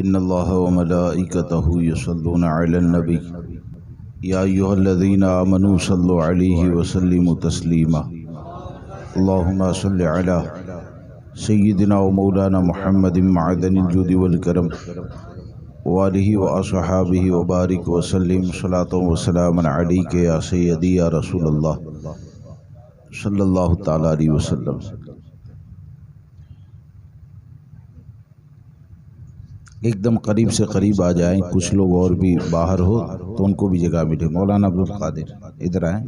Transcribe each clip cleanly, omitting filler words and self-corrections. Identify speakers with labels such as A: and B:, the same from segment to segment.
A: ان اللہ وملائکتہ یصلون علی النبی یا ایھا الذین آمنوا صلوا علیہ وسلموا تسلیما اللہم صل علی سیدنا و مولانا محمد معدن الجود والکرم وآلہ واصحابہ وبارک وسلم صلاۃ وسلام علیک یا سیدی یا رسول اللہ صلی اللہ تعالی علیہ وسلم۔ ایک دم قریب سے قریب آ جائیں، کچھ لوگ اور بھی باہر ہو تو ان کو بھی جگہ ملے۔ مولانا عبدالقادر ادھر آئیں۔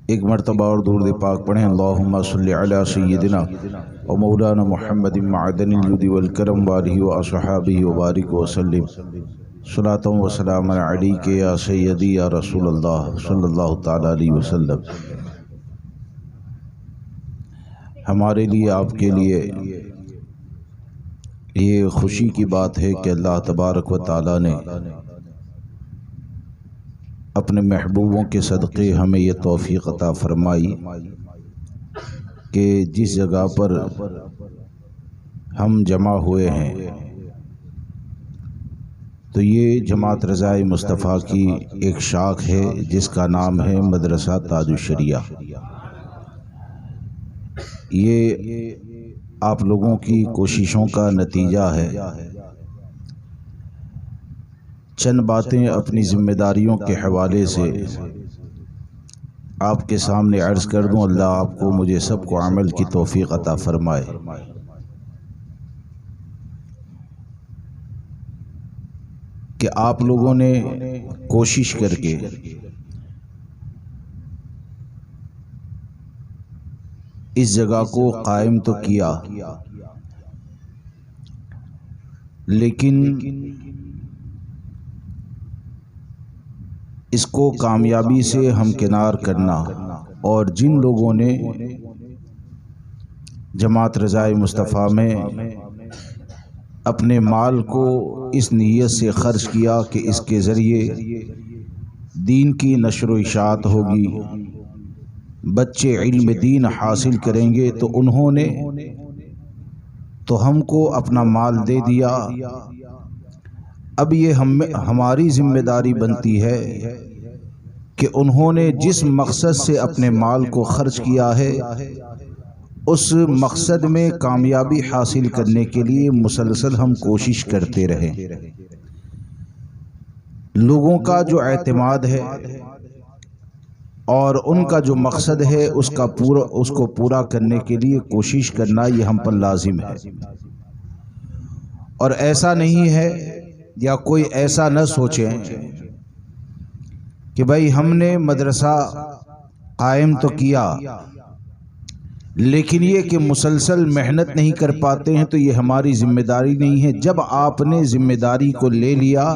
A: ایک مرتبہ اور درود پاک پڑھیں۔ اللہم صلی علی سیدنا و مولانا محمد معدن الجود والکرم وآلہ واصحابہ وبارک وسلم صلاۃ و سلام علیک یا سیدی یا رسول اللہ صلی اللہ تعالی علیہ وسلم۔ ہمارے لیے، آپ کے لیے یہ خوشی کی بات ہے کہ اللہ تبارک و تعالی نے اپنے محبوبوں کے صدقے ہمیں یہ توفیق عطا فرمائی کہ جس جگہ پر ہم جمع ہوئے ہیں تو یہ جماعت رضائے مصطفیٰ کی ایک شاخ ہے جس کا نام ہے مدرسہ تاج الشریعہ۔ یہ آپ لوگوں کی کوششوں کا نتیجہ ہے۔ چند باتیں اپنی ذمہ داریوں کے حوالے سے آپ کے سامنے عرض کر دوں۔ اللہ آپ کو، مجھے سب کو عمل کی توفیق عطا فرمائے۔ کہ آپ لوگوں نے کوشش کر کے اس جگہ کو قائم تو کیا، لیکن اس کو کامیابی سے ہمکنار کرنا، اور جن لوگوں نے جماعت رضائے مصطفیٰ میں اپنے مال کو اس نیت سے خرچ کیا کہ اس کے ذریعے دین کی نشر و اشاعت ہوگی، بچے علم دین حاصل کریں گے، تو انہوں نے تو ہم کو اپنا مال دے دیا۔ اب یہ ہماری ذمہ داری بنتی ہے کہ انہوں نے جس مقصد سے اپنے مال کو خرچ کیا ہے اس مقصد میں کامیابی حاصل کرنے کے لیے مسلسل ہم کوشش کرتے رہیں۔ لوگوں کا جو اعتماد ہے اور ان کا جو مقصد ہے اس کو پورا کرنے کے لیے کوشش کرنا یہ ہم پر لازم ہے۔ اور ایسا نہیں ہے، یا کوئی ایسا نہ سوچیں کہ بھائی ہم نے مدرسہ قائم تو کیا لیکن یہ کہ مسلسل محنت نہیں کر پاتے ہیں تو یہ ہماری ذمہ داری نہیں ہے۔ جب آپ نے ذمہ داری کو لے لیا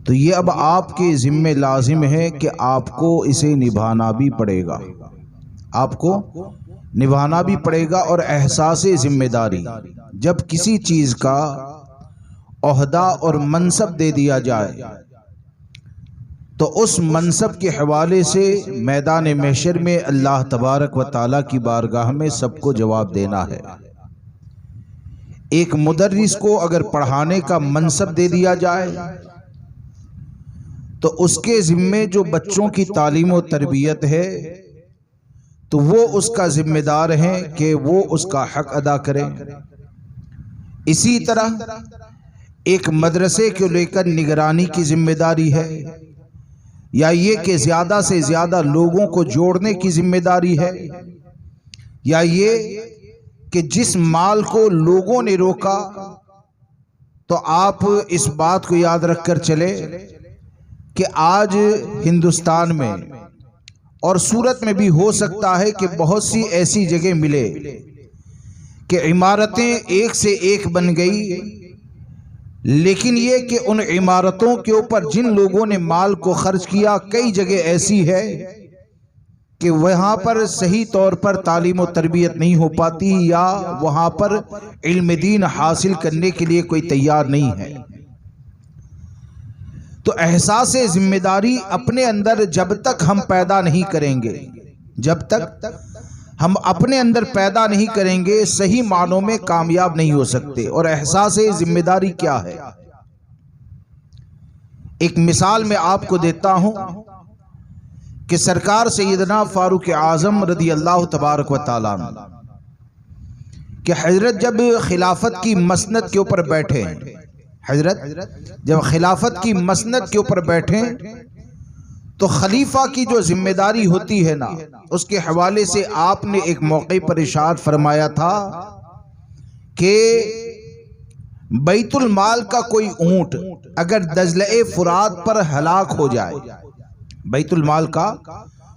A: تو یہ اب آپ کے ذمہ لازم ہے کہ آپ کو اسے نبھانا بھی پڑے گا، آپ کو نبھانا بھی پڑے گا۔ اور احساس ذمہ داری، جب کسی چیز کا عہدہ اور منصب دے دیا جائے تو اس منصب کے حوالے سے میدان محشر میں اللہ تبارک و تعالی کی بارگاہ میں سب کو جواب دینا ہے۔ ایک مدرس کو اگر پڑھانے کا منصب دے دیا جائے تو اس کے ذمے جو بچوں کی تعلیم و تربیت ہے تو وہ اس کا ذمہ دار ہے کہ وہ اس کا حق ادا کریں۔ اسی طرح ایک مدرسے کو لے کر نگرانی کی ذمہ داری ہے، یا یہ کہ زیادہ سے زیادہ لوگوں کو جوڑنے کی ذمہ داری ہے، یا یہ کہ جس مال کو لوگوں نے روکا تو آپ اس بات کو یاد رکھ کر چلے کہ آج ہندوستان میں اور سورت میں بھی ہو سکتا ہے کہ بہت سی ایسی جگہ ملے کہ عمارتیں ایک سے ایک بن گئی، لیکن یہ کہ ان عمارتوں کے اوپر جن لوگوں نے مال کو خرچ کیا، کئی جگہ ایسی ہے کہ وہاں پر صحیح طور پر تعلیم و تربیت نہیں ہو پاتی، یا وہاں پر علم دین حاصل کرنے کے لیے کوئی تیار نہیں ہے۔ تو احساس ذمہ داری اپنے اندر جب تک ہم پیدا نہیں کریں گے، جب تک ہم اپنے اندر پیدا نہیں کریں گے صحیح معنوں میں کامیاب نہیں ہو سکتے۔ اور احساس ذمہ داری کیا ہے؟ ایک مثال میں آپ کو دیتا ہوں کہ سرکار سیدنا فاروق اعظم رضی اللہ تبارک و تعالیٰ عنہ کہ حضرت جب خلافت کی مسند کے اوپر بیٹھے، حضرت جب خلافت کی مسند کے اوپر بیٹھے تو خلیفہ کی جو ذمہ داری ہوتی ہے نا، اس کے حوالے سے آپ نے ایک موقع پر ارشاد فرمایا تھا کہ بیت المال کا کوئی اونٹ اگر دجلہ فرات پر ہلاک ہو جائے، بیت المال کا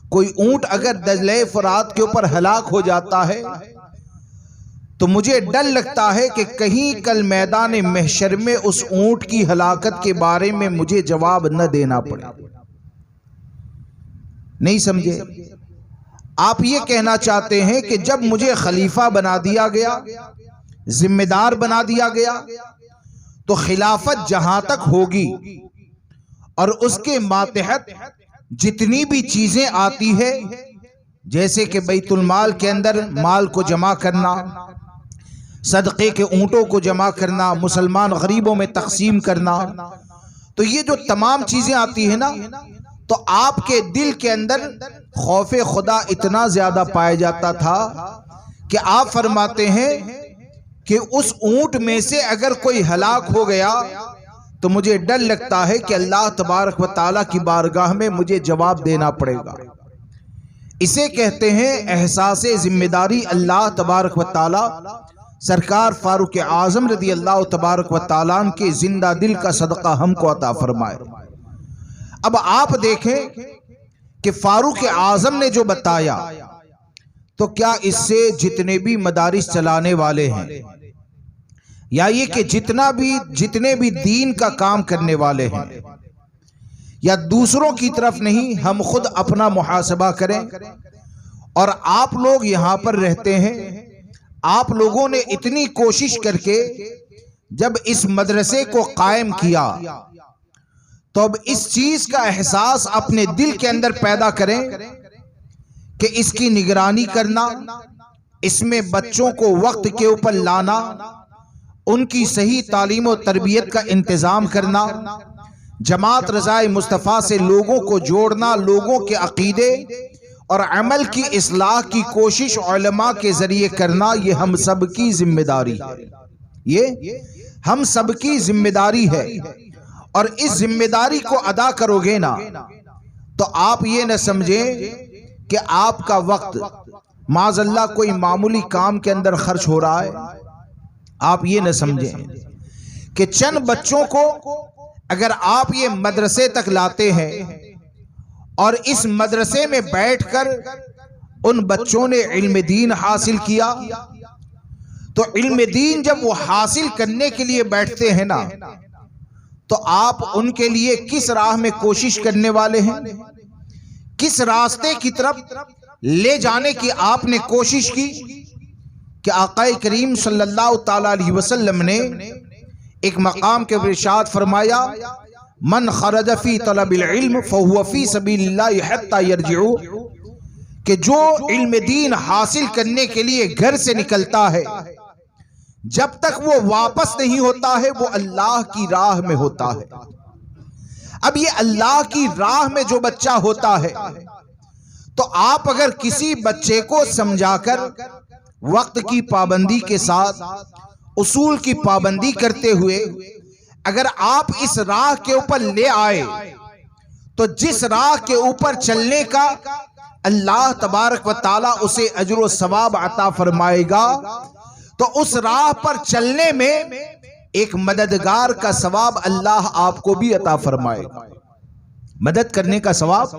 A: کوئی اونٹ اگر دجلہ فرات کے اوپر ہلاک ہو جاتا ہے تو مجھے ڈر لگتا ہے کہ کہیں کل میدان محشر میں اس اونٹ کی ہلاکت کے بارے میں مجھے جواب نہ دینا پڑے۔ نہیں سمجھے؟ آپ یہ کہنا چاہتے ہیں کہ جب مجھے خلیفہ بنا دیا گیا، ذمہ دار بنا دیا گیا، تو خلافت جہاں تک ہوگی اور اس کے ماتحت جتنی بھی چیزیں آتی ہے، جیسے کہ بیت المال کے اندر مال کو جمع کرنا، صدقے کے اونٹوں کو جمع کرنا، مسلمان غریبوں میں تقسیم کرنا، تو یہ جو تمام چیزیں آتی ہیں نا، تو آپ کے دل کے اندر خوف خدا اتنا زیادہ پایا جاتا تھا کہ آپ فرماتے ہیں کہ اس اونٹ میں سے اگر کوئی ہلاک ہو گیا تو مجھے ڈر لگتا ہے کہ اللہ تبارک و تعالیٰ کی بارگاہ میں مجھے جواب دینا پڑے گا۔ اسے کہتے ہیں احساس ذمہ داری۔ اللہ تبارک و تعالیٰ سرکار فاروق اعظم رضی اللہ تبارک و تعالیٰ عنہ کے زندہ دل کا صدقہ ہم کو عطا فرمائے۔ اب آپ دیکھیں کہ فاروق اعظم نے جو بتایا تو کیا اس سے جتنے بھی مدارس چلانے والے ہیں یا یہ کہ جتنے بھی دین کا کام کرنے والے ہیں یا دوسروں کی طرف نہیں، ہم خود اپنا محاسبہ کریں۔ اور آپ لوگ یہاں پر رہتے ہیں، آپ لوگوں نے اتنی کوشش کر کے جب اس مدرسے کو قائم کیا تو اب اس چیز کا احساس اپنے دل کے اندر پیدا کریں کہ اس کی نگرانی کرنا، اس میں بچوں کو وقت کے اوپر لانا، ان کی صحیح تعلیم و تربیت کا انتظام کرنا، جماعت رضائے مصطفیٰ سے لوگوں کو جوڑنا، لوگوں کے عقیدے اور عمل کی اصلاح کی کوشش علماء کے ذریعے کرنا، یہ ہم سب کی ذمہ داری ہے۔ یہ ہم سب کی ذمہ داری ہے، اور اس ذمہ داری کو ادا کرو گے نا تو آپ یہ نہ سمجھیں کہ آپ کا وقت معاذ اللہ کوئی معمولی کام کے اندر خرچ ہو رہا ہے۔ آپ یہ نہ سمجھیں کہ چند بچوں کو اگر آپ یہ مدرسے تک لاتے ہیں اور اس مدرسے میں بیٹھ کر ان بچوں نے علم دین حاصل کیا، تو علم دین جب وہ حاصل کرنے کے لیے بیٹھتے ہیں نا تو آپ ان کے لیے کس راہ میں کوشش کرنے والے ہیں، کس راستے کی طرف لے جانے کی آپ نے کوشش کی کہ آقا کریم صلی اللہ تعالیٰ علیہ وسلم نے ایک مقام کے ارشاد فرمایا، من خرج فی طلب العلم فہو فی سبیل اللہ حتی یرجع، کہ جو علم دین حاصل کرنے کے لیے گھر سے نکلتا ہے جب تک وہ واپس نہیں ہوتا ہے وہ اللہ کی راہ میں ہوتا ہے۔ اب یہ اللہ کی راہ میں جو بچہ ہوتا ہے تو آپ اگر کسی بچے کو سمجھا کر وقت کی پابندی کے ساتھ اصول کی پابندی کرتے ہوئے اگر آپ اس راہ کے اوپر لے آئے تو جس راہ کے اوپر چلنے کا اللہ تبارک و تعالیٰ اسے اجر و ثواب عطا فرمائے گا، تو اس راہ پر چلنے میں ایک مددگار کا ثواب اللہ آپ کو بھی عطا فرمائے گا۔ مدد کرنے کا ثواب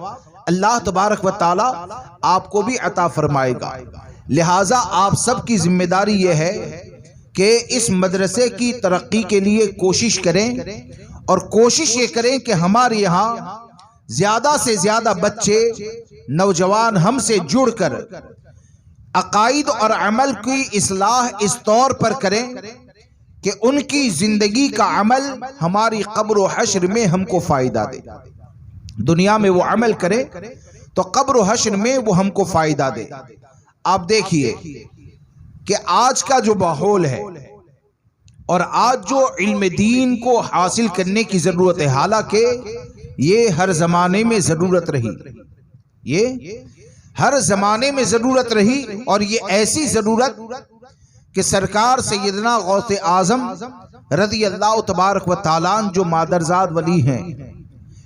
A: اللہ تبارک و تعالیٰ آپ کو بھی عطا فرمائے گا۔ لہٰذا آپ سب کی ذمہ داری یہ ہے کہ اس مدرسے کی ترقی کے لیے کوشش کریں، اور کوشش یہ کریں کہ ہمارے یہاں زیادہ سے زیادہ بچے نوجوان ہم سے جڑ کر عقائد اور عمل کی اصلاح اس طور پر کریں کہ ان کی زندگی کا عمل ہماری قبر و حشر میں ہم کو فائدہ دے۔ دنیا میں وہ عمل کرے تو قبر و حشر میں وہ ہم کو فائدہ دے۔ آپ دیکھیے کہ آج کا جو ماحول ہے اور آج جو علم دین کو حاصل کرنے کی ضرورت ہے، حالانکہ یہ ہر زمانے میں ضرورت رہی، یہ ہر زمانے میں ضرورت رہی، اور یہ ایسی ضرورت کہ سرکار سیدنا غوث اعظم رضی اللہ تبارک و تعالیٰ جو مادرزاد ولی ہیں،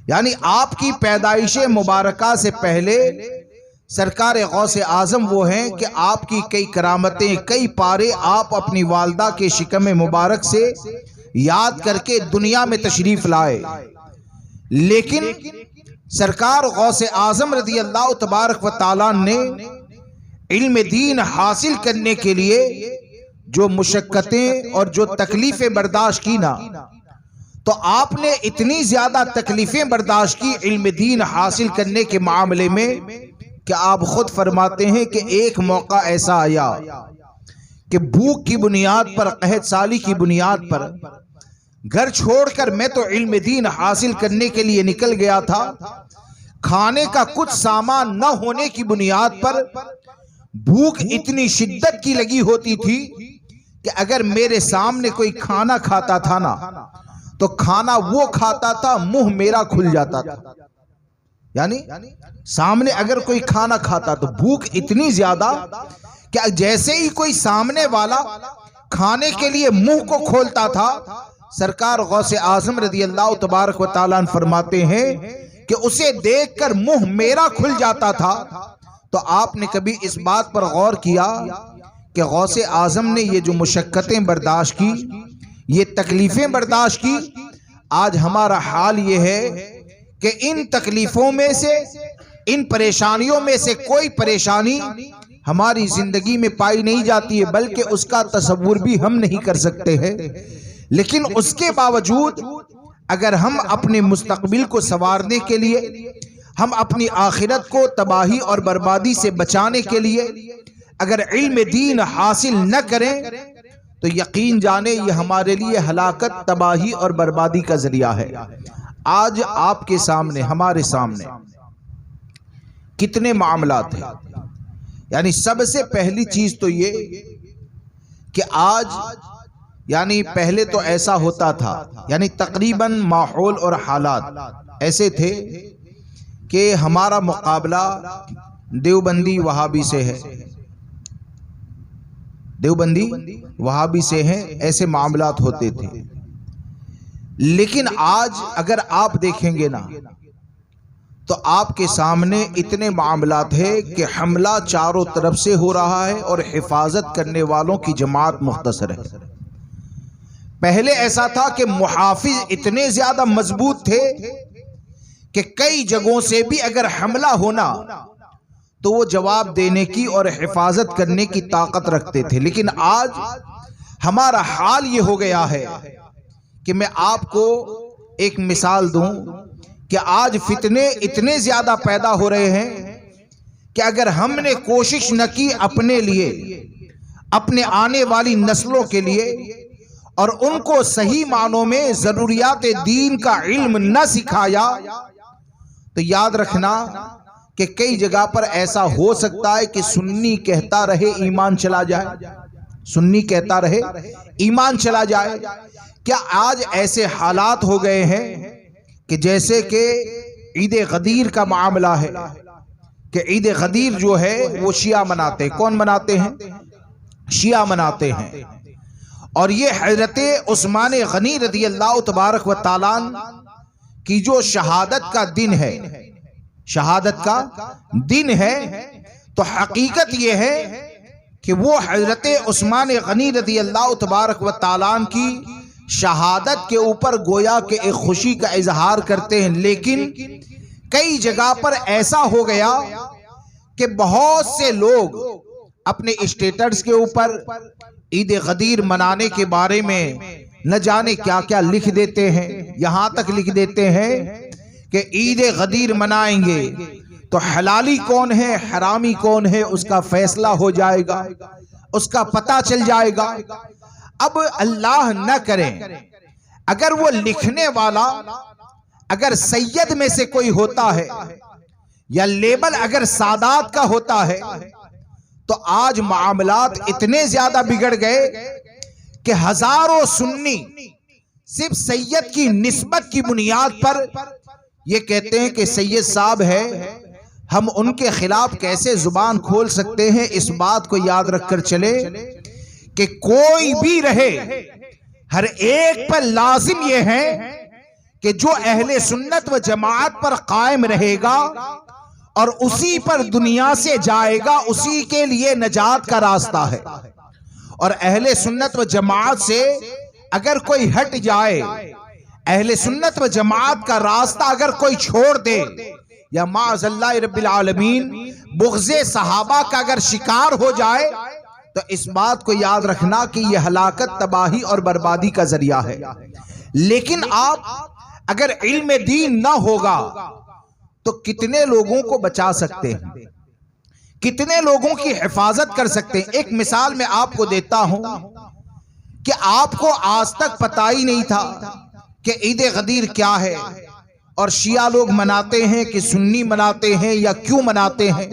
A: یعنی آپ کی پیدائش مبارکہ سے پہلے سرکار غوث اعظم وہ ہیں کہ آپ کی کئی کرامتیں، کئی پارے آپ اپنی والدہ کے شکم مبارک سے یاد کر کے دنیا میں تشریف لائے، لیکن سرکار غوث اعظم رضی اللہ تبارک و تعالیٰ نے علم دین حاصل کرنے کے لیے جو مشقتیں اور جو تکلیفیں برداشت کی نا، تو آپ نے اتنی زیادہ تکلیفیں برداشت کی علم دین حاصل کرنے کے معاملے میں کہ آپ خود فرماتے ہیں کہ ایک موقع ایسا آیا کہ بھوک کی بنیاد پر، قحط سالی کی بنیاد پر گھر چھوڑ کر میں تو علم دین حاصل کرنے کے لیے نکل گیا تھا، کھانے کا کچھ سامان نہ ہونے کی بنیاد پر بھوک اتنی شدت کی لگی ہوتی تھی کہ اگر میرے سامنے کوئی کھانا کھاتا تھا نا تو کھانا وہ کھاتا تھا، منہ میرا کھل جاتا تھا۔ یعنی سامنے اگر کوئی کھانا کھاتا تو بھوک اتنی زیادہ کہ جیسے ہی کوئی سامنے والا کھانے کے لیے منہ کو کھولتا تھا، سرکار غوث اعظم رضی اللہ تبارک و تعالیٰ فرماتے ہیں کہ اسے دیکھ کر منہ میرا کھل جاتا تھا۔ تو آپ نے کبھی اس بات پر غور کیا کہ غوث اعظم نے یہ جو مشقتیں برداشت کی، یہ تکلیفیں برداشت کی، آج ہمارا حال یہ ہے کہ ان تکلیفوں میں سے، ان پریشانیوں میں سے کوئی پریشانی ہماری زندگی میں پائی نہیں جاتی ہے، بلکہ اس کا تصور بھی ہم نہیں کر سکتے ہیں۔ لیکن اس کے باوجود اگر ہم اپنے مستقبل کو سنوارنے کے لیے، ہم اپنی آخرت کو تباہی اور بربادی سے بچانے کے لیے اگر علم دین حاصل نہ کریں تو یقین جانے یہ ہمارے لیے ہلاکت، تباہی اور بربادی کا ذریعہ ہے۔ آج آپ کے سامنے، ہمارے سامنے کتنے معاملات ہیں، یعنی سب سے پہلی چیز تو یہ کہ آج، یعنی پہلے تو ایسا ہوتا تھا، یعنی تقریباً ماحول اور حالات ایسے تھے کہ ہمارا مقابلہ دیوبندی وہابی سے ہے، دیوبندی وہابی سے ہیں، ایسے معاملات ہوتے تھے۔ لیکن آج اگر آپ دیکھیں گے نا تو آپ کے سامنے اتنے معاملات ہیں کہ حملہ چاروں طرف سے ہو رہا ہے اور حفاظت کرنے والوں کی جماعت مختصر ہے۔ پہلے ایسا تھا کہ محافظ اتنے زیادہ مضبوط تھے کہ کئی جگہوں سے بھی اگر حملہ ہونا تو وہ جواب دینے کی اور حفاظت کرنے کی طاقت رکھتے تھے۔ لیکن آج ہمارا حال یہ ہو گیا ہے کہ میں آپ کو ایک مثال دوں کہ آج فتنے اتنے زیادہ پیدا ہو رہے ہیں کہ اگر ہم نے کوشش نہ کی اپنے لیے، اپنے آنے والی نسلوں کے لیے، اور ان کو صحیح معنوں میں ضروریات دین کا علم نہ سکھایا، تو یاد رکھنا کہ کئی جگہ پر ایسا ہو سکتا ہے کہ سنی کہتا رہے ایمان چلا جائے، سنی کہتا رہے ایمان چلا جائے۔ کیا آج ایسے حالات ہو گئے ہیں کہ جیسے کہ عید غدیر کا معاملہ ہے کہ عید غدیر جو ہے وہ شیعہ مناتے ہیں۔ کون مناتے ہیں؟ شیعہ مناتے ہیں۔ اور یہ حضرت عثمان غنی رضی اللہ تبارک و تعالیٰ کی جو شہادت کا دن ہے، شہادت کا دن ہے، تو حقیقت یہ ہے کہ وہ حضرت عثمان غنی رضی اللہ تبارک و تعالیٰ کی شہادت کے اوپر گویا کہ ایک خوشی کا اظہار کرتے ہیں۔ لیکن کئی جگہ پر ایسا ہو گیا کہ بہت سے لوگ اپنے اسٹیٹس کے اوپر عید غدیر منانے کے بارے میں نہ جانے کیا کیا لکھ دیتے ہیں، یہاں تک لکھ دیتے ہیں کہ عید غدیر منائیں گے تو حلالی کون ہے حرامی کون ہے اس کا فیصلہ ہو جائے گا، اس کا پتہ چل جائے گا۔ اب اللہ نہ کرے اگر وہ لکھنے والا اگر سید میں سے کوئی ہوتا ہے یا لیبل اگر سادات کا ہوتا ہے تو آج معاملات اتنے زیادہ بگڑ گئے کہ ہزاروں سنی صرف سید کی نسبت کی بنیاد پر یہ کہتے ہیں کہ سید صاحب ہے، ہم ان کے خلاف کیسے زبان کھول سکتے ہیں؟ اس بات کو یاد رکھ کر چلے کہ کوئی بھی رہے، ہر ایک پر لازم یہ ہے کہ جو اہل سنت و جماعت پر قائم رہے گا اور اسی پر دنیا سے جائے گا، اسی کے لیے نجات کا راستہ ہے۔ اور اہل سنت و جماعت سے اگر کوئی ہٹ جائے، اہل سنت و جماعت کا راستہ اگر کوئی چھوڑ دے، یا معاذ اللہ رب العالمین بغض صحابہ کا اگر شکار ہو جائے، تو اس بات کو یاد رکھنا کہ یہ ہلاکت، تباہی اور بربادی کا ذریعہ ہے۔ لیکن آپ اگر علم دین نہ ہوگا تو کتنے لوگوں کو بچا سکتے ہیں، کتنے لوگوں کی حفاظت کر سکتے ہیں؟ ایک مثال میں آپ کو دیتا ہوں کہ آپ کو آج تک پتہ ہی نہیں تھا کہ عید غدیر کیا ہے، اور شیعہ لوگ مناتے ہیں کہ سنی مناتے ہیں یا کیوں مناتے ہیں،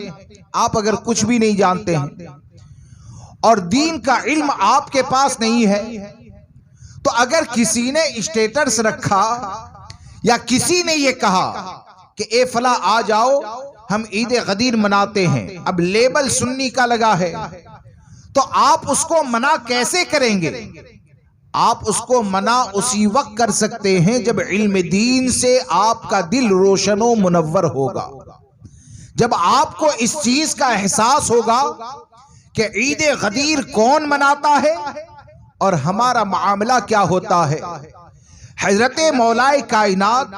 A: آپ اگر کچھ بھی نہیں جانتے ہیں اور دین کا علم آپ کے پاس نہیں ہے، تو اگر کسی نے اسٹیٹس رکھا یا کسی نے یہ کہا کہ اے فلاں آ جاؤ ہم عید غدیر مناتے ہیں، اب لیبل سنی کا لگا ہے، تو آپ اس کو منع کیسے کریں گے؟ آپ اس کو منع اسی وقت کر سکتے ہیں جب علم دین سے آپ کا دل روشن و منور ہوگا، جب آپ کو اس چیز کا احساس ہوگا کہ عید غدیر کون مناتا ہے اور ہمارا معاملہ کیا ہوتا ہے۔ حضرت مولائے کائنات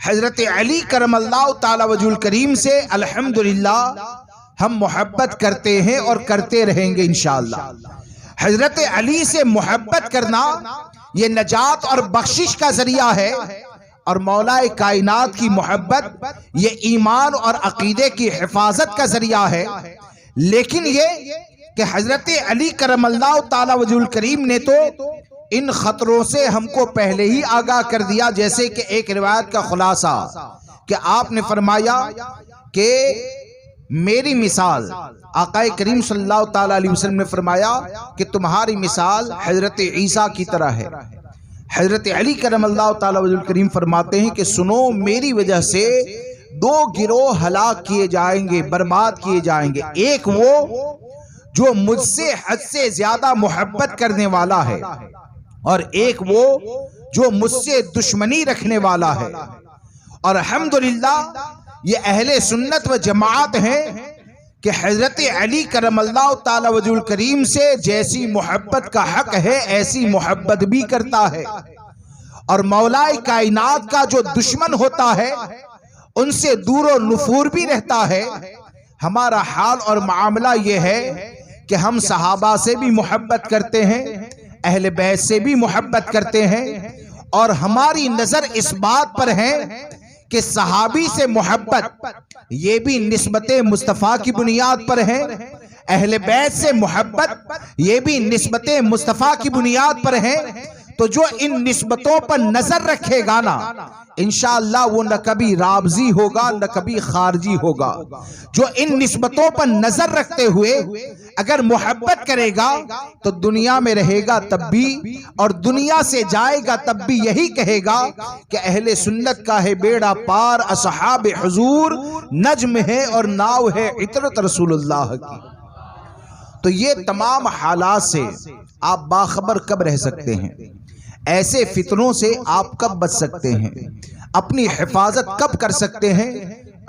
A: حضرت علی کرم اللہ تعالی وجہ الکریم سے الحمدللہ ہم محبت کرتے ہیں اور کرتے رہیں گے انشاءاللہ۔ حضرت علی سے محبت کرنا یہ نجات اور بخشش کا ذریعہ ہے، اور مولا کائنات کی محبت یہ ایمان اور عقیدے کی حفاظت کا ذریعہ ہے۔ لیکن یہ کہ حضرت علی کرم اللہ تعالی وجہ الکریم نے تو ان خطروں سے ہم کو پہلے ہی آگاہ کر دیا، جیسے کہ ایک روایت کا خلاصہ کہ آپ نے فرمایا کہ میری مثال، آقا کریم صلی اللہ تعالی علیہ وسلم نے فرمایا کہ تمہاری مثال حضرت عیسیٰ کی طرح ہے۔ حضرت علی کرم اللہ تعالی وجہ الکریم فرماتے ہیں کہ سنو، میری وجہ سے دو گروہ ہلاک کیے جائیں گے، برباد کیے جائیں گے۔ ایک وہ جو مجھ سے حد سے زیادہ محبت کرنے والا ہے، اور ایک وہ جو مجھ سے دشمنی رکھنے والا ہے۔ اور الحمدللہ یہ اہل سنت و جماعت ہیں کہ حضرت علی کرم اللہ تعالی وجہ الکریم سے جیسی محبت کا حق ہے ایسی محبت بھی کرتا ہے، اور مولا کائنات کا جو دشمن ہوتا ہے ان سے دور و نفور بھی رہتا ہے۔ ہمارا حال اور معاملہ یہ ہے کہ ہم صحابہ سے بھی محبت کرتے ہیں، اہل بیت سے بھی محبت کرتے ہیں، اور ہماری نظر اس بات پر ہے کہ صحابی سے محبت یہ بھی نسبت مصطفیٰ کی بنیاد پر ہے، اہل بیت سے محبت یہ بھی نسبت مصطفیٰ کی بنیاد پر ہے۔ تو جو ان نسبتوں پر نظر رکھے گا نا، انشاءاللہ وہ نہ کبھی رابضی ہوگا نہ کبھی خارجی ہوگا۔ جو ان نسبتوں پر نظر رکھتے ہوئے اگر محبت کرے گا تو دنیا میں رہے گا تب بھی، اور دنیا سے جائے گا تب بھی یہی کہے گا کہ اہل سنت کا ہے بیڑا پار، اصحاب حضور نجم ہے اور ناؤ ہے عطرت رسول اللہ کی۔ تو یہ تمام حالات سے آپ باخبر کب رہ سکتے ہیں؟ ایسے فتنوں سے آپ کب بچ سکتے ہیں؟ اپنی حفاظت کب کر سکتے ہیں؟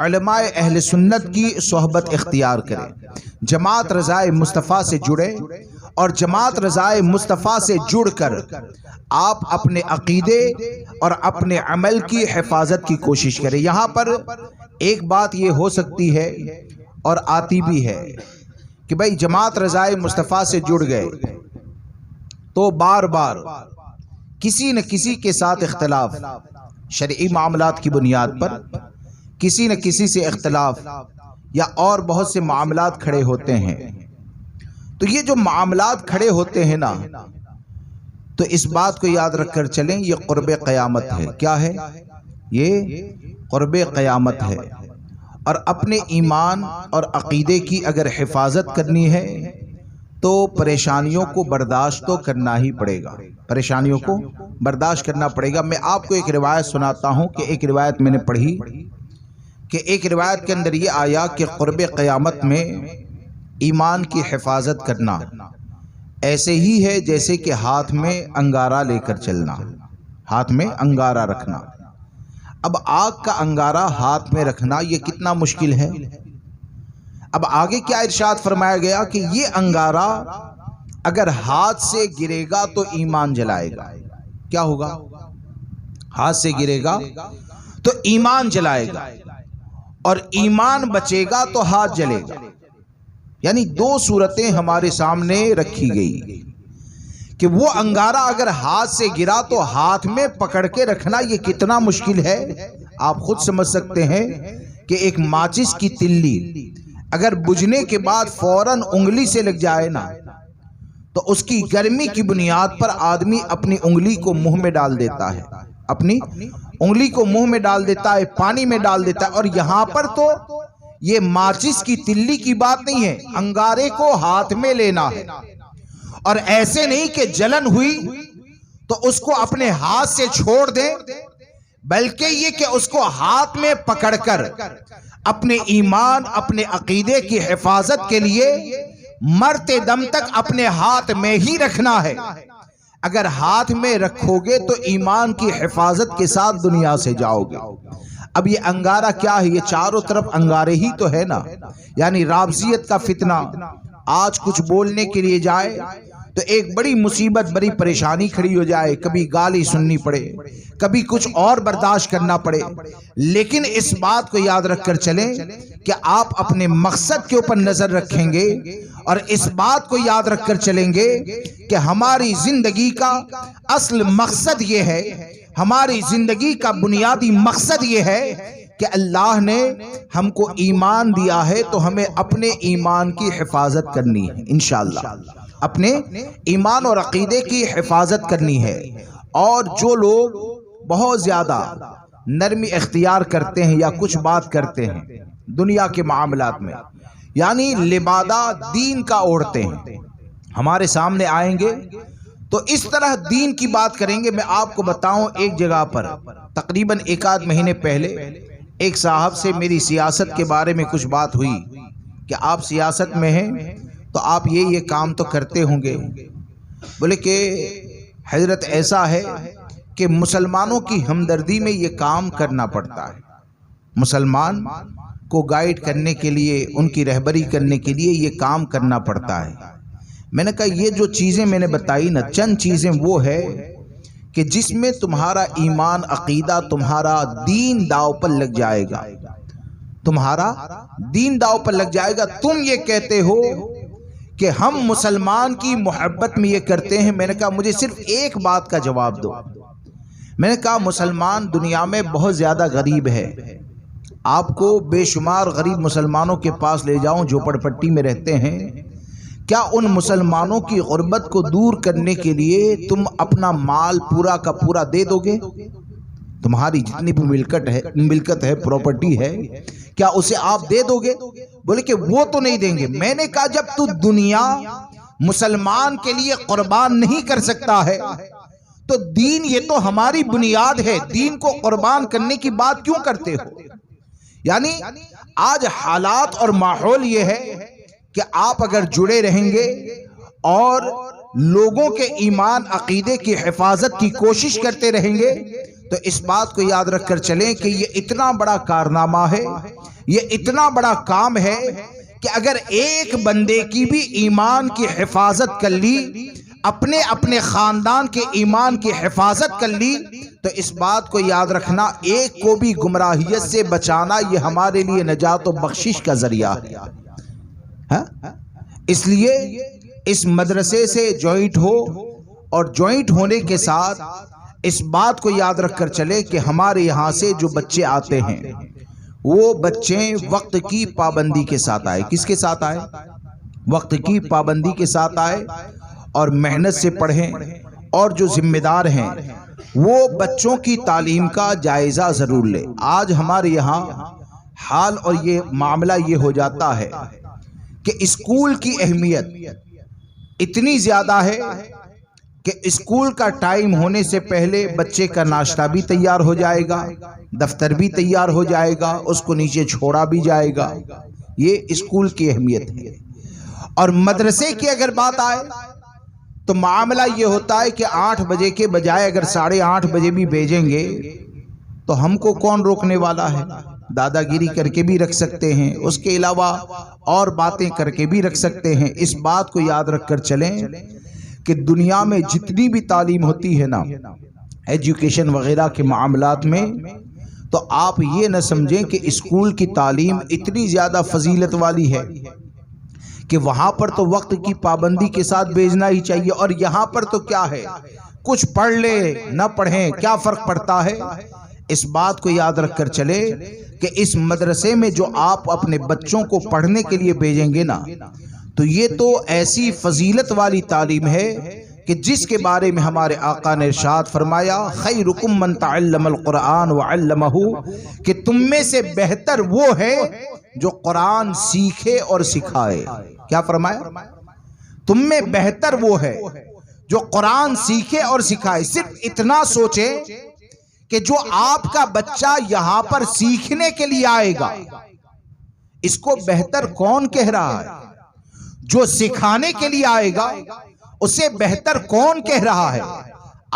A: علماء اہل سنت کی صحبت اختیار کریں، جماعت رضائے مصطفیٰ سے جڑے، اور جماعت رضائے مصطفیٰ سے جڑ کر آپ اپنے عقیدے اور اپنے عمل کی حفاظت کی کوشش کریں۔ یہاں پر ایک بات یہ ہو سکتی ہے اور آتی بھی ہے کہ بھائی جماعت رضائے مصطفیٰ سے جڑ گئے تو بار بار کسی نہ کسی کے ساتھ اختلاف، شرعی معاملات کی بنیاد پر کسی نہ کسی سے اختلاف یا اور بہت سے معاملات کھڑے ہوتے ہیں۔ تو یہ جو معاملات کھڑے ہوتے ہیں نا، تو اس بات کو یاد رکھ کر چلیں، یہ قرب قیامت ہے۔ کیا ہے یہ؟ قرب قیامت ہے، اور اپنے ایمان اور عقیدے کی اگر حفاظت کرنی ہے تو پریشانیوں کو برداشت تو کرنا ہی پڑے گا، پریشانیوں کو برداشت کرنا پڑے گا۔ میں آپ کو ایک روایت سناتا ہوں کہ ایک روایت میں نے پڑھی کہ ایک روایت کے اندر یہ آیا کہ قرب قیامت میں ایمان کی حفاظت کرنا ایسے ہی ہے جیسے کہ ہاتھ میں انگارہ لے کر چلنا، ہاتھ میں انگارہ رکھنا۔ اب آگ کا انگارہ ہاتھ میں رکھنا یہ کتنا مشکل ہے۔ اب آگے کیا ارشاد فرمایا گیا کہ یہ انگارہ اگر ہاتھ سے گرے گا تو ایمان جلائے گا۔ کیا ہوگا؟ ہاتھ سے گرے گا تو ایمان جلائے گا، اور ایمان بچے گا تو ہاتھ جلے گا۔ یعنی دو صورتیں ہمارے سامنے رکھی گئی کہ وہ انگارہ اگر ہاتھ سے گرا تو ہاتھ میں پکڑ کے رکھنا یہ کتنا مشکل ہے۔ آپ خود سمجھ سکتے ہیں کہ ایک ماچس کی تلی اگر بجھنے کے بعد فوراً انگلی سے لگ جائے نا تو اس کی گرمی کی بنیاد پر آدمی اپنی انگلی کو منہ میں ڈال دیتا ہے، اپنی انگلی کو منہ میں ڈال دیتا ہے، پانی میں ڈال دیتا ہے۔ اور یہاں پر تو یہ ماچس کی تلی کی بات نہیں ہے، انگارے کو ہاتھ میں لینا ہے، اور ایسے نہیں کہ جلن ہوئی تو اس کو اپنے ہاتھ سے چھوڑ دیں، بلکہ یہ کہ اس کو ہاتھ میں پکڑ کر اپنے ایمان اپنے عقیدے کی حفاظت کے لیے مرتے دم تک اپنے ہاتھ میں ہی رکھنا ہے۔ اگر ہاتھ میں رکھو گے تو ایمان کی حفاظت کے ساتھ دنیا سے جاؤ گے۔ اب یہ انگارہ کیا ہے؟ یہ چاروں طرف انگارے ہی تو ہے نا۔ یعنی رابضیت کا فتنہ، آج کچھ بولنے کے لیے جائے تو ایک بڑی مصیبت بڑی پریشانی کھڑی ہو جائے، کبھی گالی سننی پڑے، کبھی کچھ اور برداشت کرنا پڑے۔ لیکن اس بات کو یاد رکھ کر چلیں کہ آپ اپنے مقصد کے اوپر نظر رکھیں گے، اور اس بات کو یاد رکھ کر چلیں گے کہ ہماری زندگی کا اصل مقصد یہ ہے، ہماری زندگی کا بنیادی مقصد یہ ہے کہ اللہ نے ہم کو ایمان دیا ہے تو ہمیں اپنے ایمان کی حفاظت کرنی ہے، انشاءاللہ اپنے ایمان اور عقیدے کی حفاظت کرنی ہے۔ اور جو لوگ بہت زیادہ نرمی اختیار کرتے ہیں یا کچھ بات کرتے ہیں دنیا کے معاملات میں، یعنی لبادہ دین کا اوڑھتے ہیں، ہمارے سامنے آئیں گے تو اس طرح دین کی بات کریں گے۔ میں آپ کو بتاؤں، ایک جگہ پر تقریباً ایک آدھ مہینے پہلے ایک صاحب سے میری سیاست کے بارے میں کچھ بات ہوئی کہ آپ سیاست میں ہیں تو آپ یہ کام تو کرتے ہوں گے۔ بولے کہ حضرت ایسا ہے کہ مسلمانوں کی ہمدردی میں یہ کام کرنا پڑتا ہے، مسلمان کو گائیڈ کرنے کے لیے، ان کی رہبری کرنے کے لیے یہ کام کرنا پڑتا ہے۔ میں نے کہا یہ جو چیزیں میں نے بتائی نا، چند چیزیں وہ ہے کہ جس میں تمہارا ایمان عقیدہ تمہارا دین داؤ پر لگ جائے گا، تمہارا دین داؤ پر لگ جائے گا۔ تم یہ کہتے ہو کہ ہم مسلمان کی محبت میں یہ کرتے ہیں۔ میں نے کہا مجھے صرف ایک بات کا جواب دو۔ میں نے کہا مسلمان دنیا میں بہت زیادہ غریب ہے، آپ کو بے شمار غریب مسلمانوں کے پاس لے جاؤں جھوپڑ پٹی میں رہتے ہیں، کیا ان مسلمانوں کی غربت کو دور کرنے کے لیے تم اپنا مال پورا کا پورا دے دو گے؟ تمہاری جتنی بھی ملکت ہے، پراپرٹی ہے، کیا اسے آپ دے دو گے؟ بولے کہ وہ تو نہیں دیں گے۔ میں نے کہا جب تو دنیا مسلمان کے لیے قربان نہیں کر سکتا ہے تو دین یہ تو ہماری بنیاد ہے، دین کو قربان کرنے کی بات کیوں کرتے ہو؟ یعنی آج حالات اور ماحول یہ ہے کہ آپ اگر جڑے رہیں گے اور لوگوں کے ایمان عقیدے کی حفاظت کی کوشش کرتے رہیں گے تو اس بات کو یاد رکھ کر چلیں کہ یہ اتنا بڑا کارنامہ ہے، یہ اتنا بڑا کام ہے کہ اگر ایک بندے کی بھی ایمان کی حفاظت کر لی، اپنے خاندان کے ایمان کی حفاظت کر لی، تو اس بات کو یاد رکھنا ایک کو بھی گمراہیت سے بچانا یہ ہمارے لیے نجات و بخشش کا ذریعہ ہے۔ اس لیے اس مدرسے سے جوائنٹ ہو، اور جوائنٹ ہونے کے ساتھ اس بات کو یاد رکھ کر چلے کہ ہمارے یہاں سے جو بچے آتے ہیں وہ بچے وقت کی پابندی کے ساتھ آئے۔ کس کے ساتھ آئے؟ وقت کی پابندی کے ساتھ آئے اور محنت سے پڑھیں، اور جو ذمہ دار ہیں وہ بچوں کی تعلیم کا جائزہ ضرور لے۔ آج ہمارے یہاں حال اور یہ معاملہ یہ ہو جاتا ہے کہ اسکول کی اہمیت اتنی زیادہ ہے کہ اسکول کا ٹائم ہونے سے پہلے بچے کا ناشتہ بھی تیار ہو جائے گا، دفتر بھی تیار ہو جائے گا، اس کو نیچے چھوڑا بھی جائے گا۔ یہ اسکول کی اہمیت ہے۔ اور مدرسے کی اگر بات آئے تو معاملہ یہ ہوتا ہے کہ 8 بجے کے بجائے اگر 8:30 بجے بھی بھیجیں گے تو ہم کو کون روکنے والا ہے؟ دادا گیری کر کے بھی رکھ سکتے ہیں، اس کے علاوہ اور باتیں کر کے بھی رکھ سکتے ہیں۔ اس بات کو یاد رکھ کر چلیں کہ دنیا میں جتنی بھی تعلیم ہوتی ہے نا، ایجوکیشن وغیرہ کے معاملات میں، تو آپ یہ نہ سمجھیں کہ اسکول کی تعلیم اتنی زیادہ فضیلت والی ہے کہ وہاں پر تو وقت کی پابندی کے ساتھ بھیجنا ہی چاہیے، اور یہاں پر تو کیا ہے، کچھ پڑھ لے نہ پڑھیں کیا فرق پڑتا ہے۔ اس بات کو یاد رکھ کر چلے کہ اس مدرسے میں جو آپ اپنے بچوں کو پڑھنے کے لیے بھیجیں گے نا، تو یہ تو ایسی فضیلت والی تعلیم ہے کہ جس کے بارے میں ہمارے آقا نے ارشاد فرمایا، خیرکم من تعلم القرآن وعلمہ، کہ تم میں سے بہتر وہ ہے جو قرآن سیکھے اور سکھائے۔ کیا فرمایا؟ تم میں بہتر وہ ہے جو قرآن سیکھے اور سکھائے۔ صرف اتنا سوچے کہ جو آپ کا بچہ یہاں پر سیکھنے کے لیے آئے گا، اس کو بہتر کون کہہ رہا ہے؟ جو سکھانے کے لیے آئے گا اسے بہتر کون کہہ رہا ہے؟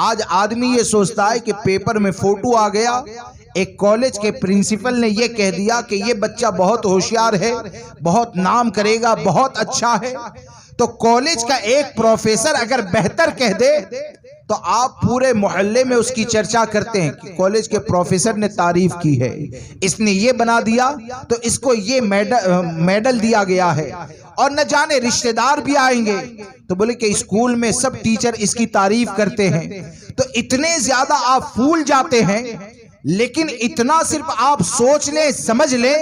A: آج آدمی یہ سوچتا ہے کہ پیپر میں فوٹو آ گیا، ایک کالج کے پرنسپل نے یہ کہہ دیا کہ یہ بچہ بہت ہوشیار ہے، بہت نام کرے گا، بہت اچھا ہے، تو کالج کا ایک پروفیسر اگر بہتر کہہ دے تو آپ پورے محلے میں اس کی چرچا کرتے ہیں کہ کالج کے پروفیسر نے تعریف کی ہے، اس نے یہ بنا دیا تو اس کو یہ میڈل دیا گیا ہے، اور نہ جانے رشتہ دار بھی آئیں گے تو بولے کہ اسکول میں سب ٹیچر اس کی تعریف کرتے ہیں۔ تو اتنے زیادہ آپ پھول جاتے ہیں، لیکن اتنا صرف آپ سوچ لیں، سمجھ لیں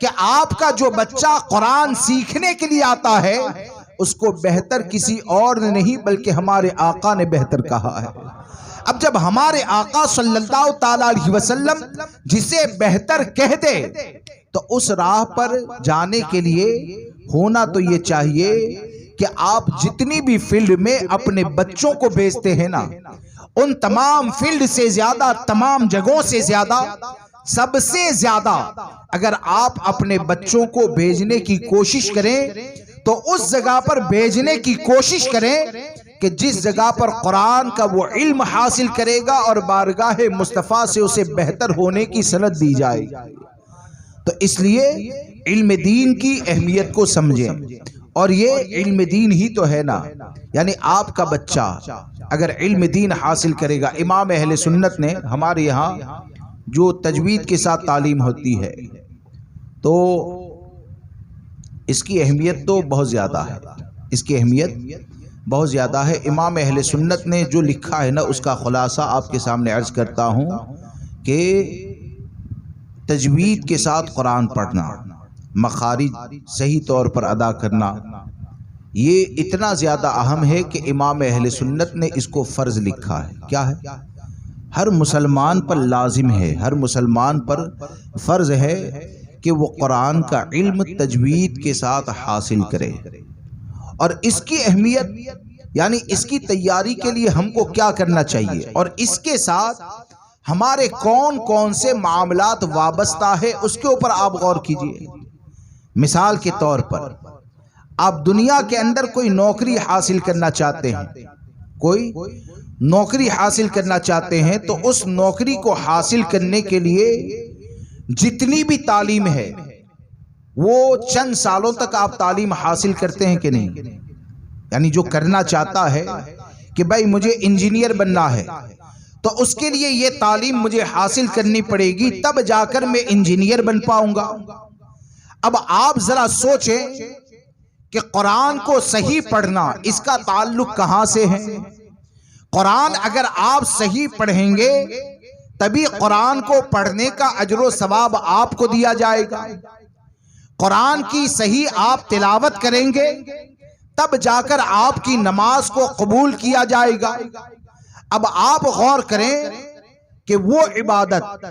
A: کہ آپ کا جو بچہ قرآن سیکھنے کے لیے آتا ہے اس کو بہتر کسی اور نے نہیں بلکہ ہمارے آقا نے بہتر کہا ہے۔ اب جب ہمارے آقا صلی اللہ تعالیٰ علیہ وسلم جسے بہتر کہہ دے تو اس راہ پر جانے کے لیے ہونا تو یہ چاہیے کہ آپ جتنی بھی فیلڈ میں اپنے بچوں کو بھیجتے ہیں نا، ان تمام فیلڈ سے زیادہ، تمام جگہوں سے زیادہ، سب سے زیادہ اگر آپ اپنے بچوں کو بھیجنے کی کوشش کریں تو اس جگہ پر بھیجنے کی کوشش کریں کہ جس جگہ پر قرآن کا وہ علم حاصل کرے گا اور بارگاہ مصطفیٰ سے اسے بہتر ہونے کی سند دی جائے۔ تو اس لیے علم دین کی اہمیت کو سمجھیں، اور یہ علم دین ہی تو ہے نا، یعنی آپ کا بچہ اگر علم دین حاصل کرے گا۔ امام اہل سنت نے ہمارے یہاں جو تجوید کے ساتھ تعلیم ہوتی ہے تو اس کی اہمیت تو بہت زیادہ ہے، اس کی اہمیت بہت زیادہ ہے۔ امام اہل سنت نے جو لکھا ہے نا، اس کا خلاصہ آپ کے سامنے عرض کرتا ہوں کہ تجوید کے ساتھ قرآن پڑھنا، مخارج صحیح طور پر ادا کرنا، یہ اتنا زیادہ اہم ہے کہ امام اہل سنت نے اس کو فرض لکھا ہے۔ کیا ہے؟ ہر مسلمان پر لازم ہے، ہر مسلمان پر فرض ہے کہ وہ قرآن کا علم تجوید کے ساتھ حاصل کرے۔ اور اس کی اہمیت یعنی اس کی تیاری کے لیے ہم کو کیا کرنا چاہیے، اور اس کے ساتھ ہمارے کون کون سے معاملات وابستہ ہے، اس کے اوپر آپ غور کیجئے۔ مثال کے طور پر آپ دنیا کے اندر کوئی نوکری حاصل کرنا چاہتے ہیں، کوئی نوکری حاصل کرنا چاہتے ہیں، تو اس نوکری کو حاصل کرنے کے لیے جتنی بھی تعلیم ہے وہ چند سالوں تک آپ تعلیم حاصل کرتے ہیں کہ نہیں؟ یعنی جو کرنا چاہتا ہے کہ بھائی مجھے انجینئر بننا ہے تو اس کے لیے یہ تعلیم مجھے حاصل کرنی پڑے گی، تب جا کر میں انجینئر بن پاؤں گا۔ اب آپ ذرا سوچیں کہ قرآن کو صحیح پڑھنا اس کا تعلق کہاں سے ہے؟ قرآن اگر آپ صحیح پڑھیں گے تبھی قرآن کو پڑھنے کا اجر و ثواب آپ کو دیا جائے گا۔ قرآن کی صحیح آپ تلاوت کریں گے تب جا کر آپ کی نماز کو قبول کیا جائے گا۔ اب آپ غور کریں کہ وہ عبادت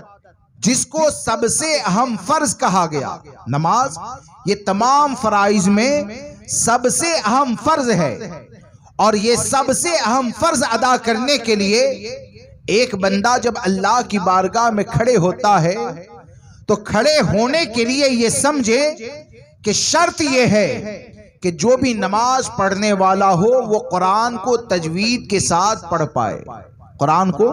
A: جس کو سب سے اہم فرض کہا گیا. نماز یہ تمام فرائض میں سب سے اہم فرض ہے، اور یہ سب سے اہم فرض ادا کرنے کے لیے ایک بندہ جب اللہ کی بارگاہ میں کھڑے ہوتا ہے تو کھڑے ہونے کے لیے یہ سمجھے کہ شرط یہ ہے کہ جو بھی نماز پڑھنے والا ہو وہ قرآن کو تجوید کے ساتھ پڑھ پائے، قرآن کو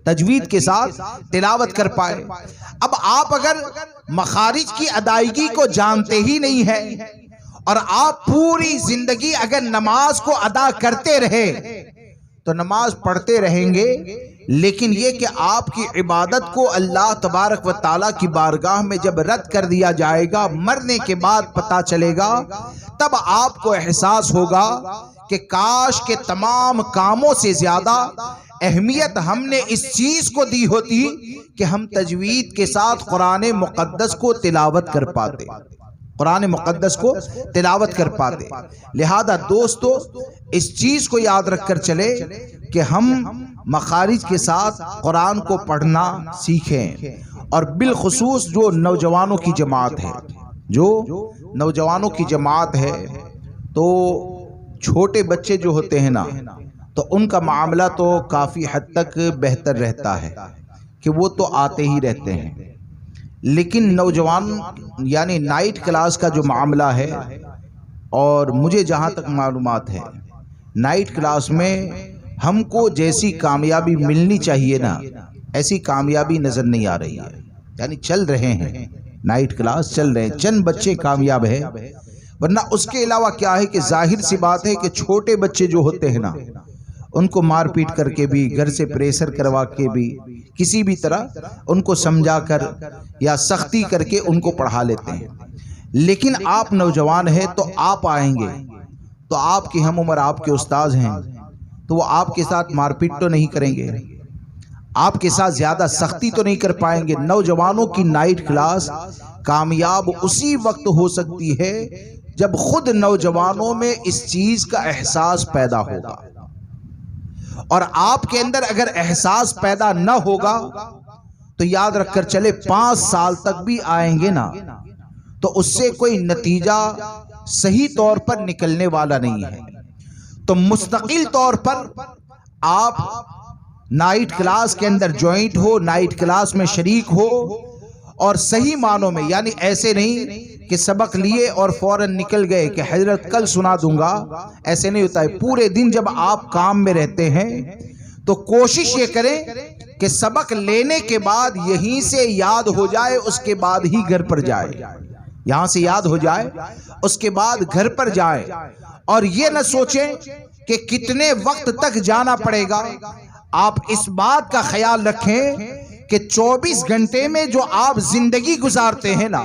A: تجوید کے ساتھ تلاوت کر پائے. اب آپ اگر مخارج کی ادائیگی کو جانتے ہی نہیں ہیں اور آپ پوری زندگی اگر نماز کو ادا کرتے رہے تو نماز پڑھتے رہیں گے، لیکن یہ کہ آپ کی عبادت کو اللہ تبارک و تعالیٰ کی بارگاہ میں جب رد کر دیا جائے گا، مرنے کے بعد پتہ چلے گا، تب آپ کو احساس ہوگا کہ کاش کے تمام کاموں سے زیادہ اہمیت ہم نے اس چیز کو دی ہوتی کہ ہم تجوید کے ساتھ قرآن مقدس کو تلاوت کر پاتے، قرآن مقدس کو تلاوت کر پاتے. لہذا دوستو اس چیز کو یاد رکھ کر چلے کہ ہم مخارج کے ساتھ قرآن کو پڑھنا سیکھیں، اور بالخصوص جو نوجوانوں کی جماعت ہے، جو نوجوانوں کی جماعت ہے، تو چھوٹے بچے جو ہوتے ہیں نا، تو ان کا معاملہ تو کافی حد تک بہتر رہتا ہے کہ وہ تو آتے ہی رہتے ہیں، لیکن نوجوان یعنی نائٹ کلاس کا جو معاملہ ہے، اور مجھے جہاں تک معلومات ہے نائٹ کلاس میں ہم کو جیسی کامیابی ملنی چاہیے نا، ایسی کامیابی نظر نہیں آ رہی ہے. یعنی چل رہے ہیں نائٹ کلاس، چل رہے ہیں، چند بچے کامیاب ہیں، ورنہ اس کے علاوہ کیا ہے کہ ظاہر سی بات ہے کہ چھوٹے بچے جو ہوتے ہیں نا، ان کو مار پیٹ کر کے بھی، گھر سے پریشر کروا کے بھی، کسی بھی طرح ان کو سمجھا کر یا سختی کر کے ان کو پڑھا لیتے ہیں. لیکن آپ نوجوان ہیں تو آپ آئیں گے تو آپ کی ہم عمر آپ کے استاذ ہیں، تو وہ آپ کے ساتھ مار پیٹ تو نہیں کریں گے، آپ کے ساتھ زیادہ سختی تو نہیں کر پائیں گے. نوجوانوں کی نائٹ کلاس کامیاب اسی وقت ہو سکتی ہے جب خود نوجوانوں میں اس چیز کا احساس پیدا ہوگا، اور آپ کے اندر اگر احساس پیدا نہ ہوگا تو یاد رکھ کر چلے 5 سال تک بھی آئیں گے نا تو اس سے کوئی نتیجہ صحیح طور پر نکلنے والا نہیں ہے. تو مستقل طور پر آپ نائٹ کلاس کے اندر جوائنٹ ہو، نائٹ کلاس میں شریک ہو، اور صحیح معنوں میں، یعنی ایسے نہیں کہ سبق لیے اور فوراً نکل گئے کہ حضرت کل سنا دوں گا، ایسے نہیں ہوتا ہے. پورے دن جب آپ کام میں رہتے ہیں تو کوشش یہ کریں کہ سبق لینے کے بعد یہیں سے یاد ہو جائے، اس کے بعد ہی گھر پر جائے، یہاں سے یاد ہو جائے اس کے بعد گھر پر جائے، اور یہ نہ سوچیں کہ کتنے وقت تک جانا پڑے گا. آپ اس بات کا خیال رکھیں کہ 24 گھنٹے میں جو آپ زندگی گزارتے ہیں نا،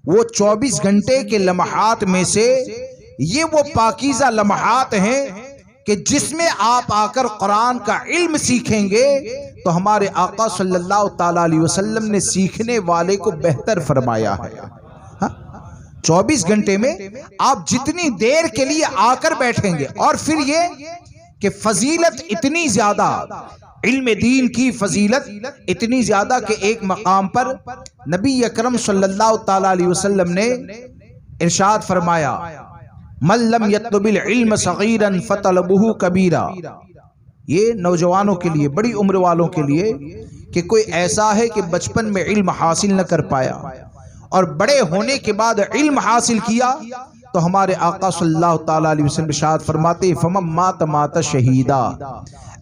A: وہ 24 گھنٹے کے لمحات میں سے یہ وہ پاکیزہ لمحات ہیں کہ جس میں آپ آ کر قرآن کا علم سیکھیں گے تو ہمارے آقا صلی اللہ تعالیٰ علیہ وسلم نے سیکھنے والے کو بہتر فرمایا ہے. 24 گھنٹے میں آپ جتنی دیر کے لیے آ کر بیٹھیں گے، اور پھر یہ کہ فضیلت اتنی زیادہ، علم دین کی فضیلت اتنی زیادہ کہ ایک مقام پر نبی اکرم صلی اللہ تعالیٰ علیہ وسلم نے ارشاد فرمایا، من لم یطلب العلم صغیرا فطلبہ کبیرا. یہ نوجوانوں کے لیے، بڑی عمر والوں کے لیے، کہ کوئی ایسا ہے کہ بچپن میں علم حاصل نہ کر پایا اور بڑے ہونے کے بعد علم حاصل کیا، تو ہمارے آقا صلی اللہ تعالیٰ علیہ وسلم ارشاد فرماتے فمن مات مات شہیدا،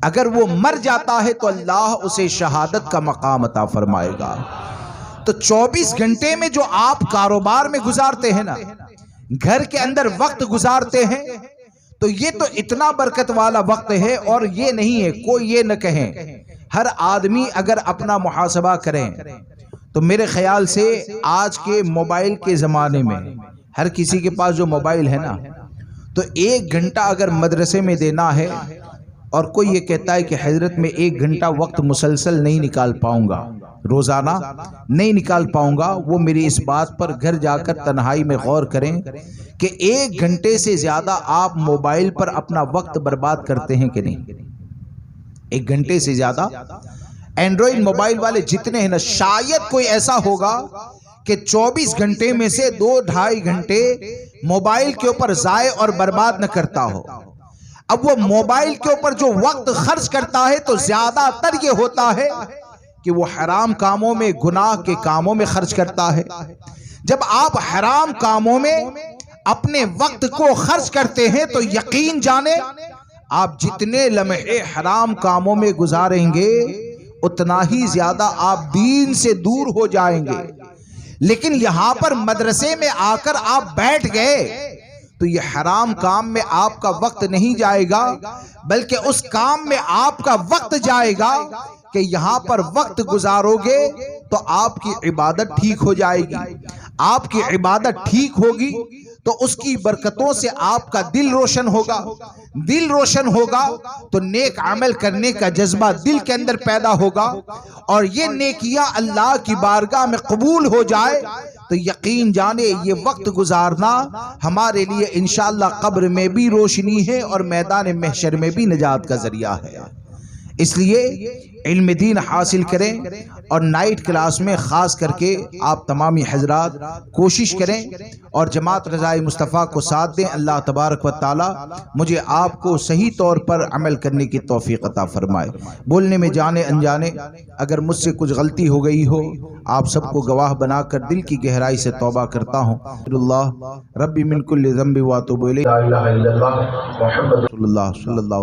A: اگر وہ مر جاتا ہے تو اللہ اسے شہادت کا مقام عطا فرمائے گا. تو 24 گھنٹے میں جو آپ کاروبار میں گزارتے ہیں نا، گھر کے اندر وقت گزارتے ہیں، تو یہ تو اتنا برکت والا وقت ہے. اور یہ نہیں ہے کوئی یہ نہ کہیں، ہر آدمی اگر اپنا محاسبہ کریں تو میرے خیال سے آج کے موبائل کے زمانے میں ہر کسی کے پاس جو موبائل ہے نا، تو 1 گھنٹہ اگر مدرسے میں دینا ہے، اور کوئی یہ کہتا ہے کہ حضرت میں 1 گھنٹہ وقت مسلسل نہیں نکال پاؤں گا، روزانہ نہیں نکال پاؤں گا، وہ میری اس بات پر گھر جا کر تنہائی میں غور کریں کہ 1 گھنٹے سے زیادہ آپ موبائل پر اپنا وقت برباد کرتے ہیں کہ نہیں. 1 گھنٹے سے زیادہ اینڈرائڈ موبائل والے جتنے ہیں نا، شاید کوئی ایسا ہوگا کہ 24 گھنٹے میں سے 2-2.5 گھنٹے موبائل کے اوپر ضائع اور برباد نہ کرتا ہو۔ اب وہ موبائل کے اوپر جو وقت خرچ کرتا ہے تو زیادہ تر یہ ہوتا ہے کہ وہ حرام کاموں میں، گناہ کے کاموں میں خرچ کرتا ہے۔ جب آپ حرام کاموں میں اپنے وقت کو خرچ کرتے ہیں تو یقین جانیں آپ جتنے لمحے حرام کاموں میں گزاریں گے اتنا ہی زیادہ آپ دین سے دور ہو جائیں گے۔ لیکن یہاں پر مدرسے میں آ کر آپ بیٹھ گئے تو یہ حرام کام میں آپ کا وقت نہیں جائے گا، بلکہ اس کام میں آپ کا وقت جائے گا کہ یہاں پر وقت گزارو گے تو آپ کی عبادت ٹھیک ہو جائے گی۔ آپ کی عبادت ٹھیک ہوگی تو اس کی برکتوں سے آپ کا دل روشن ہوگا۔ دل روشن ہوگا تو نیک عمل کرنے کا جذبہ دل کے اندر پیدا ہوگا، اور یہ نیکیاں اللہ کی بارگاہ میں قبول ہو جائے تو یقین جانے یہ وقت گزارنا ہمارے لیے انشاءاللہ قبر میں بھی روشنی ہے اور میدان محشر میں بھی نجات کا ذریعہ ہے۔ اس لیے علم دین حاصل کریں، اور نائٹ کلاس میں خاص کر کے آپ تمامی حضرات کوشش کریں اور جماعت رضائے مصطفیٰ کو ساتھ دیں۔ اللہ تبارک و تعالی مجھے آپ کو صحیح طور پر عمل کرنے کی توفیق عطا فرمائے۔ بولنے میں جانے انجانے اگر مجھ سے کچھ غلطی ہو گئی ہو، آپ سب کو گواہ بنا کر دل کی گہرائی سے توبہ کرتا ہوں۔ اللہ ربی من کل ذنب واتوب الیہ۔ لا الہ الا اللہ محمد رسول اللہ صلی اللہ